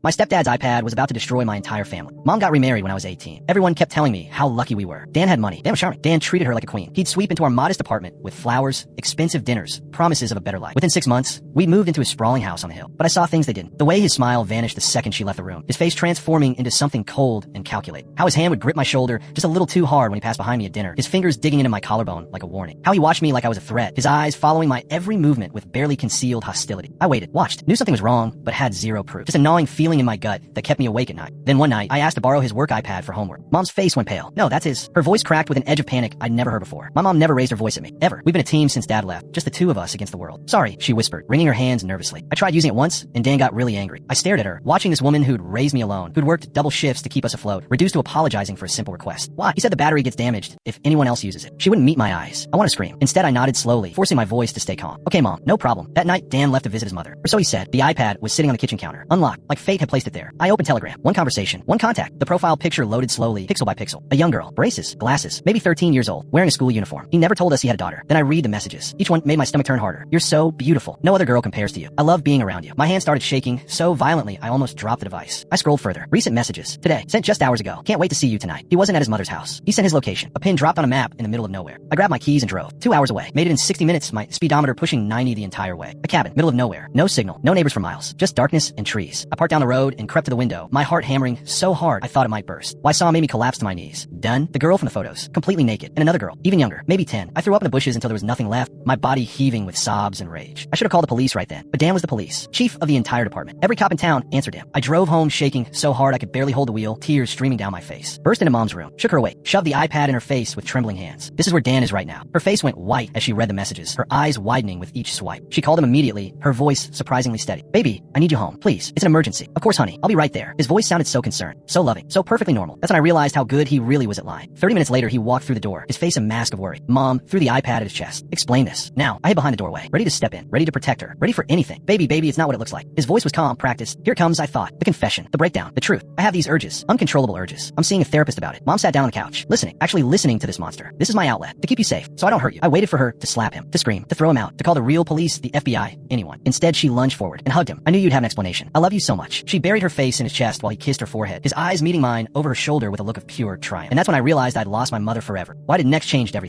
My stepdad's iPad was about to destroy my entire family. Mom got remarried when I was 18. Everyone kept telling me how lucky we were. Dan had money. Dan was charming. Dan treated her like a queen. He'd sweep into our modest apartment with flowers, expensive dinners, promises of a better life. Within 6 months, we moved into a sprawling house on the hill. But I saw things they didn't. The way his smile vanished the second she left the room. His face transforming into something cold and calculated. How his hand would grip my shoulder just a little too hard when he passed behind me at dinner. His fingers digging into my collarbone like a warning. How he watched me like I was a threat. His eyes following my every movement with barely concealed hostility. I waited, watched, knew something was wrong, but had zero proof. Just a gnawing feeling in my gut that kept me awake at night. Then one night, I asked to borrow his work iPad for homework. Mom's face went pale. No, that's his. Her voice cracked with an edge of panic I'd never heard before. My mom never raised her voice at me. Ever. We've been a team since Dad left. Just the two of us against the world. Sorry, she whispered, wringing her hands nervously. I tried using it once, and Dan got really angry. I stared at her, watching this woman who'd raised me alone, who'd worked double shifts to keep us afloat, reduced to apologizing for a simple request. Why? He said the battery gets damaged if anyone else uses it. She wouldn't meet my eyes. I want to scream. Instead, I nodded slowly, forcing my voice to stay calm. Okay, Mom, no problem. That night, Dan left to visit his mother. Or so he said. The iPad was sitting on the kitchen counter, unlocked, like fate had placed it there. I opened Telegram. One conversation, one contact. The profile picture loaded slowly, pixel by pixel. A young girl, braces, glasses, maybe 13 years old, wearing a school uniform. He never told us he had a daughter. Then I read the messages. Each one made my stomach turn harder. You're so beautiful. No other girl compares to you. I love being around you. My hand started shaking so violently I almost dropped the device. I scrolled further. Recent messages. Today. Sent just hours ago. Can't wait to see you tonight. He wasn't at his mother's house. He sent his location. A pin dropped on a map in the middle of nowhere. I grabbed my keys and drove. 2 hours away. Made it in 60 minutes, my speedometer pushing 90 the entire way. A cabin. Middle of nowhere. No signal. No neighbors for miles. Just darkness and trees. I parked down the road and crept to the window. My heart hammering so hard I thought it might burst. What I saw made me collapse to my knees. Done. The girl from the photos. Completely naked. And another girl. Even younger. Maybe 10. I threw up in the bushes until there was nothing left. My body heaving with sobs and rage. I should have called the police right then. But Dan was the police. Chief of the entire department. Every cop in town answered him. I drove home shaking so hard I could barely hold the wheel, tears streaming down my face. Burst into Mom's room. Shook her awake. Shoved the iPad in her face with trembling hands. This is where Dan is right now. Her face went white as she read the messages, her eyes widening with each swipe. She called him immediately, her voice surprisingly steady. Baby, I need you home. Please. It's an emergency. Of course, honey. I'll be right there. His voice sounded so concerned, so loving, so perfectly normal. That's when I realized how good he really was at lying. 30 minutes later, he walked through the door, his face a mask of worry. Mom threw the iPad at his chest. Explain this. Now, I hid behind the doorway, ready to step in, ready to protect her, ready for anything. Baby, it's not what it looks like. His voice was calm, practiced. Here it comes, I thought. The confession, the breakdown, the truth. I have these urges, uncontrollable urges. I'm seeing a therapist about it. Mom sat down on the couch, listening, actually listening to this monster. This is my outlet, to keep you safe, so I don't hurt you. I waited for her to slap him, to scream, to throw him out, to call the real police, the FBI, anyone. Instead, she lunged forward and hugged him. I knew you'd have an explanation. I love you so much. She buried her face in his chest while he kissed her forehead, his eyes meeting mine over her shoulder with a look of pure triumph. And that's when I realized I'd lost my mother forever. Why did next changed everything.